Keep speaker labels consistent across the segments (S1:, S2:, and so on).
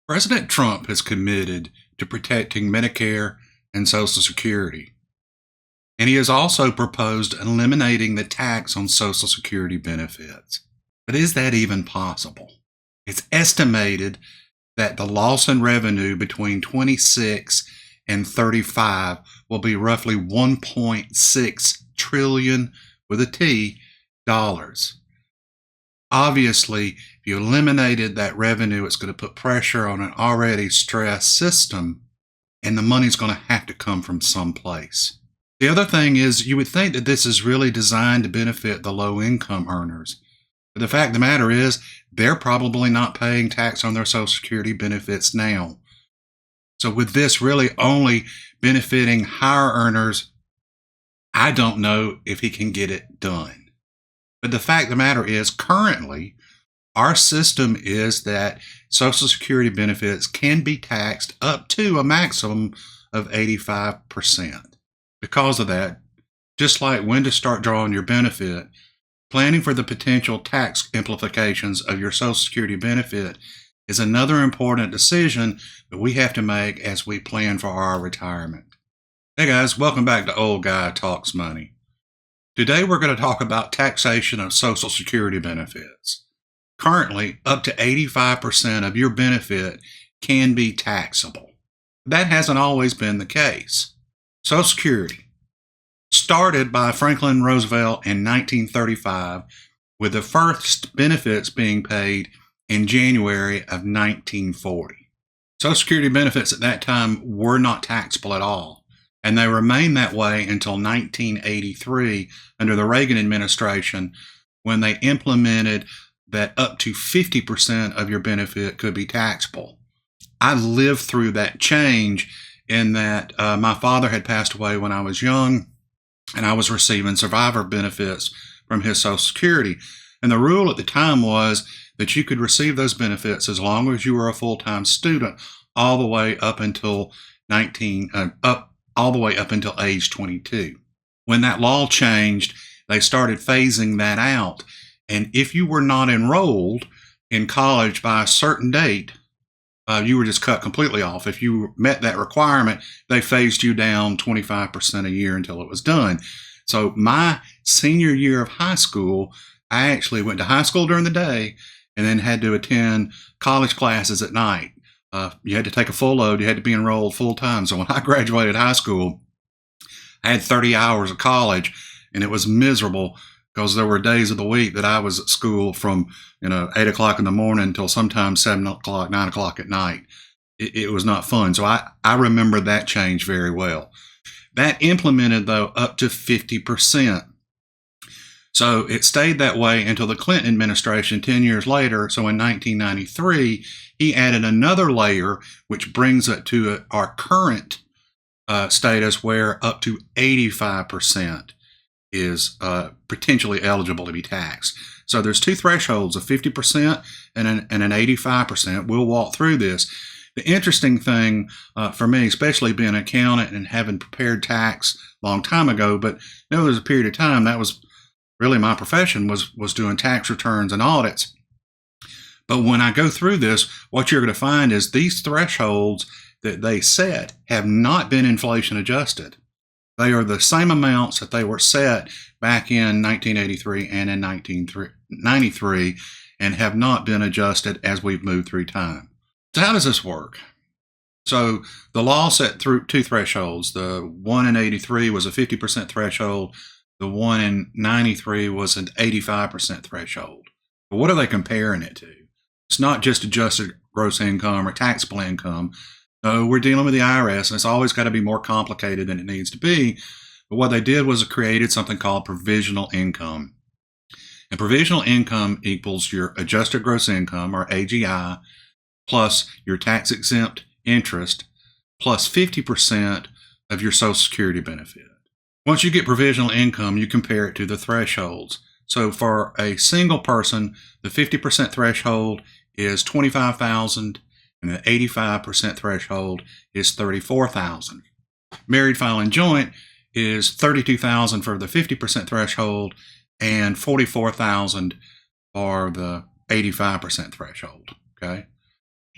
S1: President Trump has committed to protecting Medicare and Social Security, and he has also proposed eliminating the tax on Social Security benefits. But is that even possible? It's estimated that the loss in revenue between 26 and 35 will be roughly 1.6 trillion with a T dollars. Obviously, if you eliminated that revenue, it's going to put pressure on an already stressed system, and the money's going to have to come from someplace. The other thing is, you would think that this is really designed to benefit the low-income earners. But the fact of the matter is, they're probably not paying tax on their Social Security benefits now. So with this really only benefiting higher earners, I don't know if he can get it done. But the fact of the matter is, currently, our system is that Social Security benefits can be taxed up to a maximum of 85%. Because of that, just like when to start drawing your benefit, planning for the potential tax implications of your Social Security benefit is another important decision that we have to make as we plan for our retirement. Hey guys, welcome back to Old Guy Talks Money. Today we're going to talk about taxation of Social Security benefits. Currently, up to 85% of your benefit can be taxable. That hasn't always been the case. Social Security started by Franklin Roosevelt in 1935, with the first benefits being paid in January of 1940. Social Security benefits at that time were not taxable at all, and they remained that way until 1983 under the Reagan administration, when they implemented that up to 50% of your benefit could be taxable. I lived through that change in that my father had passed away when I was young, and I was receiving survivor benefits from his Social Security. And the rule at the time was that you could receive those benefits as long as you were a full-time student, all the way up until age 22. When that law changed, they started phasing that out. And if you were not enrolled in college by a certain date, you were just cut completely off. If you met that requirement, they phased you down 25% a year until it was done. So my senior year of high school, I actually went to high school during the day and then had to attend college classes at night. You had to take a full load. You had to be enrolled full time. So when I graduated high school, I had 30 hours of college, and it was miserable because there were days of the week that I was at school from 8 o'clock in the morning until sometimes 7 o'clock, 9 o'clock at night. It was not fun. So I remember that change very well. That implemented, though, up to 50%. So it stayed that way until the Clinton administration 10 years later. So in 1993, he added another layer, which brings it to our current status where up to 85% is potentially eligible to be taxed. So there's two thresholds, a 50% and an 85%. We'll walk through this. The interesting thing for me, especially being an accountant and having prepared tax a long time ago, but there was a period of time that was really my profession was doing tax returns and audits. But when I go through this, what you're going to find is these thresholds that they set have not been inflation adjusted. They are the same amounts that they were set back in 1983 and in 1993 and have not been adjusted as we've moved through time. So how does this work? So the law set through two thresholds. The one in 83 was a 50% threshold. The one in 93 was an 85% threshold. But what are they comparing it to? It's not just adjusted gross income or taxable income. No, we're dealing with the IRS, and it's always got to be more complicated than it needs to be. But what they did was it created something called provisional income. And provisional income equals your adjusted gross income, or AGI, plus your tax-exempt interest, plus 50% of your Social Security benefit. Once you get provisional income, you compare it to the thresholds. So for a single person, the 50% threshold is $25,000, and the 85% threshold is $34,000. Married filing joint is $32,000 for the 50% threshold and $44,000 for the 85% threshold. Okay.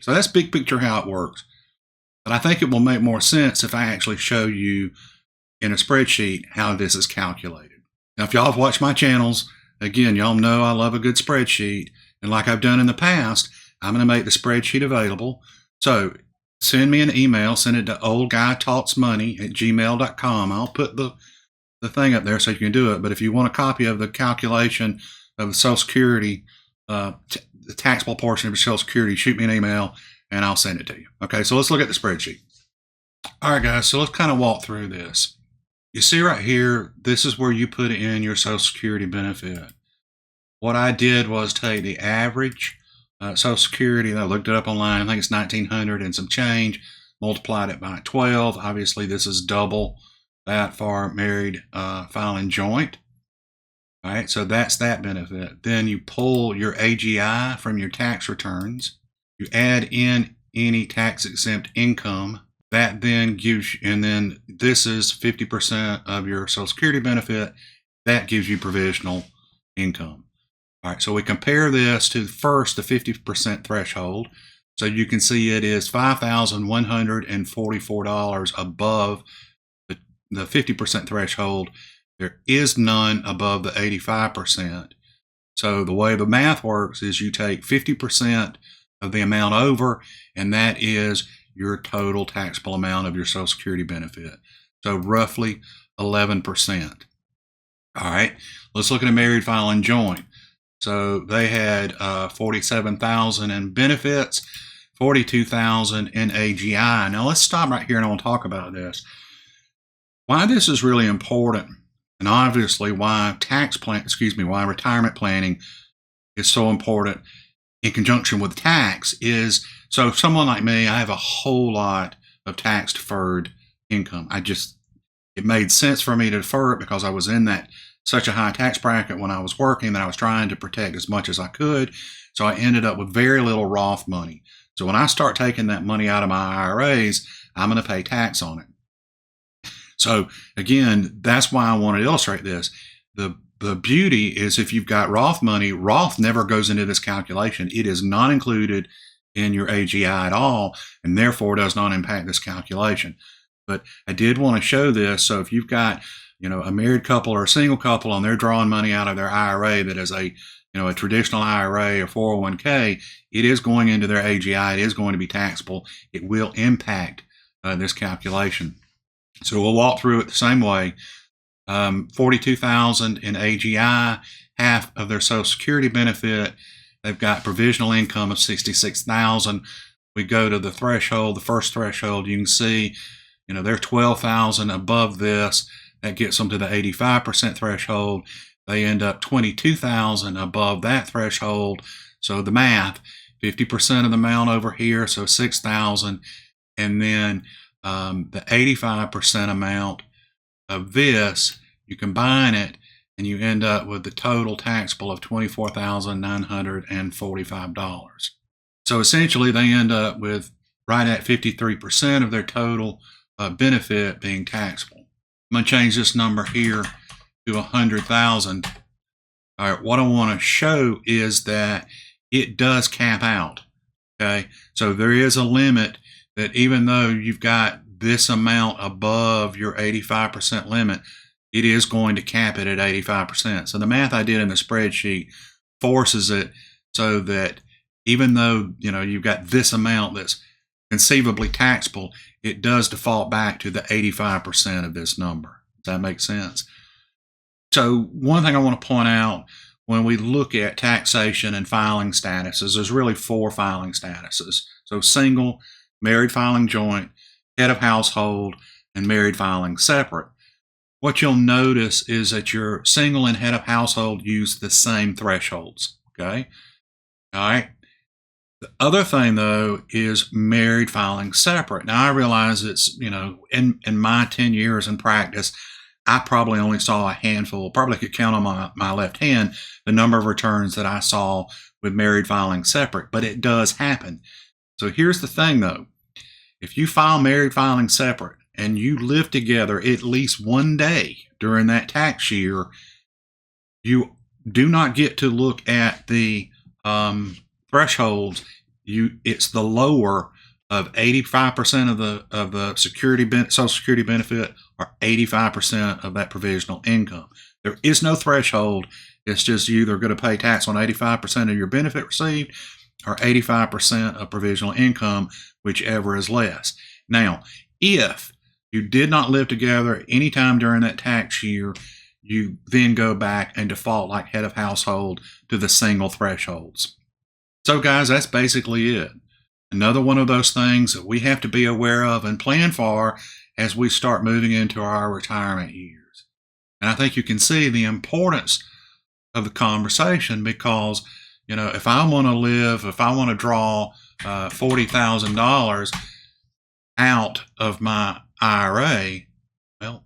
S1: So that's big picture how it works. But I think it will make more sense if I actually show you in a spreadsheet how this is calculated. Now, if y'all have watched my channels, again, y'all know I love a good spreadsheet. And like I've done in the past, I'm going to make the spreadsheet available. So send me an email, send it to oldguytalksmoney@gmail.com. I'll put the thing up there so you can do it. But if you want a copy of the calculation of the Social Security, the taxable portion of your Social Security, shoot me an email and I'll send it to you. Okay, so let's look at the spreadsheet. All right, guys, so let's kind of walk through this. You see right here, this is where you put in your Social Security benefit. What I did was take the average Social Security, and I looked it up online, I think it's 1900 and some change, multiplied it by 12. Obviously, this is double that for married filing joint. All right, so that's that benefit. Then you pull your AGI from your tax returns. You add in any tax-exempt income. That then gives you, and then this is 50% of your Social Security benefit. That gives you provisional income. All right, so we compare this to first the 50% threshold. So you can see it is $5,144 above the 50% threshold. There is none above the 85%. So the way the math works is you take 50% of the amount over, and that is your total taxable amount of your Social Security benefit. So roughly 11%. All right, let's look at a married filing joint. So they had $47,000 in benefits, $42,000 in AGI. Now let's stop right here and I want to talk about this. Why this is really important, and obviously why why retirement planning is so important in conjunction with tax is, so someone like me, I have a whole lot of tax deferred income. It made sense for me to defer it because I was in such a high tax bracket when I was working that I was trying to protect as much as I could. So I ended up with very little Roth money. So when I start taking that money out of my IRAs, I'm going to pay tax on it. So again, that's why I want to illustrate this. The beauty is if you've got Roth money, Roth never goes into this calculation. It is not included in your AGI at all, and therefore does not impact this calculation. But I did want to show this. So if you've got, a married couple or a single couple and they're drawing money out of their IRA that is a traditional IRA or 401k, it is going into their AGI. It is going to be taxable. It will impact this calculation. So we'll walk through it the same way. $42,000 in AGI, half of their Social Security benefit. They've got provisional income of $66,000. We go to the threshold, the first threshold. You can see, they're $12,000 above this. That gets them to the 85% threshold. They end up $22,000 above that threshold. So the math, 50% of the amount over here, so $6,000, and then the 85% amount of this, you combine it, and you end up with the total taxable of $24,945. So essentially, they end up with right at 53% of their total benefit being taxable. I'm going to change this number here to 100,000. All right, what I want to show is that it does cap out. Okay, so there is a limit that even though you've got this amount above your 85% limit, it is going to cap it at 85%. So the math I did in the spreadsheet forces it so that even though you've got this amount that's conceivably taxable, it does default back to the 85% of this number. Does that make sense? So one thing I want to point out when we look at taxation and filing statuses, there's really 4 filing statuses. So single, married filing joint, head of household, and married filing separate. What you'll notice is that your single and head of household use the same thresholds. Okay. All right. The other thing, though, is married filing separate. Now, I realize it's, in my 10 years in practice, I probably only saw a handful, probably could count on my left hand, the number of returns that I saw with married filing separate, but it does happen. So here's the thing, though. If you file married filing separate and you live together at least one day during that tax year, you do not get to look at the thresholds it's the lower of 85% of the Social Security benefit, or 85% of that provisional income. There is no threshold. It's just you either going to pay tax on 85% of your benefit received or 85% of provisional income, whichever is less. Now, if you did not live together any time during that tax year, you then go back and default like head of household to the single thresholds. So guys, that's basically it. Another one of those things that we have to be aware of and plan for as we start moving into our retirement years. And I think you can see the importance of the conversation, because, if I want to draw $40,000 out of my IRA, well,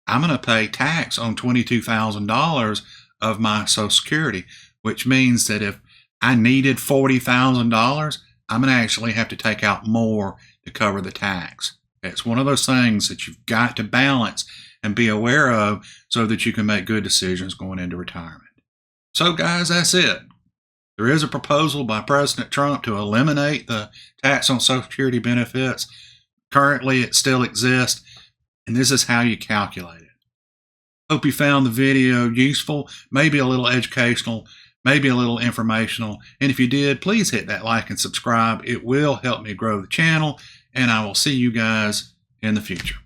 S1: I'm going to pay tax on $22,000 of my Social Security, which means that if I needed $40,000, I'm going to actually have to take out more to cover the tax. It's one of those things that you've got to balance and be aware of so that you can make good decisions going into retirement. So guys, that's it. There is a proposal by President Trump to eliminate the tax on Social Security benefits. Currently, it still exists, and this is how you calculate it. Hope you found the video useful, maybe a little educational, maybe a little informational. And if you did, please hit that like and subscribe. It will help me grow the channel, and I will see you guys in the future.